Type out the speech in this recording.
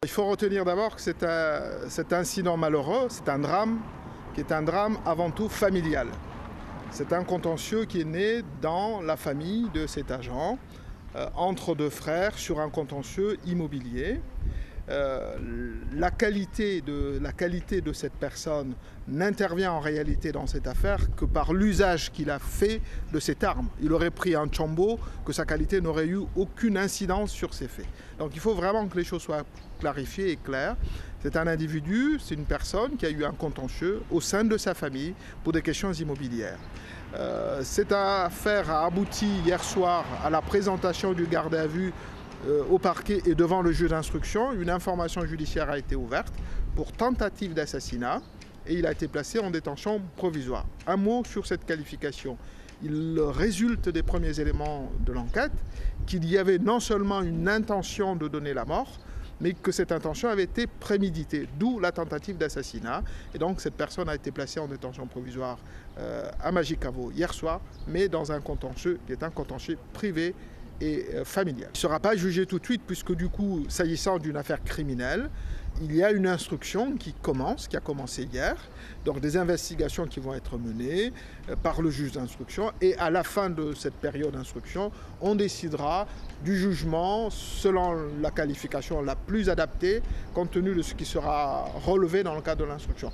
Il faut retenir d'abord que cet incident malheureux, c'est un drame qui est un drame avant tout familial. C'est un contentieux qui est né dans la famille de cet agent, entre deux frères, sur un contentieux immobilier. La qualité de cette personne n'intervient en réalité dans cette affaire que par l'usage qu'il a fait de cette arme. Il aurait pris un tchambo, que sa qualité n'aurait eu aucune incidence sur ces faits. Donc il faut vraiment que les choses soient clarifiées et claires. C'est un individu, c'est une personne qui a eu un contentieux au sein de sa famille pour des questions immobilières. Cette affaire a abouti hier soir à la présentation du garde à vue au parquet et devant le juge d'instruction. Une information judiciaire a été ouverte pour tentative d'assassinat et il a été placé en détention provisoire. Un mot sur cette qualification. Il résulte des premiers éléments de l'enquête qu'il y avait non seulement une intention de donner la mort, mais que cette intention avait été préméditée, d'où la tentative d'assassinat. Et donc cette personne a été placée en détention provisoire à Magicavo hier soir, mais dans un contentieux qui est un contentieux privé et familial. Il ne sera pas jugé tout de suite puisque du coup, s'agissant d'une affaire criminelle, il y a une instruction qui a commencé hier, donc des investigations qui vont être menées par le juge d'instruction et à la fin de cette période d'instruction, on décidera du jugement selon la qualification la plus adaptée compte tenu de ce qui sera relevé dans le cadre de l'instruction.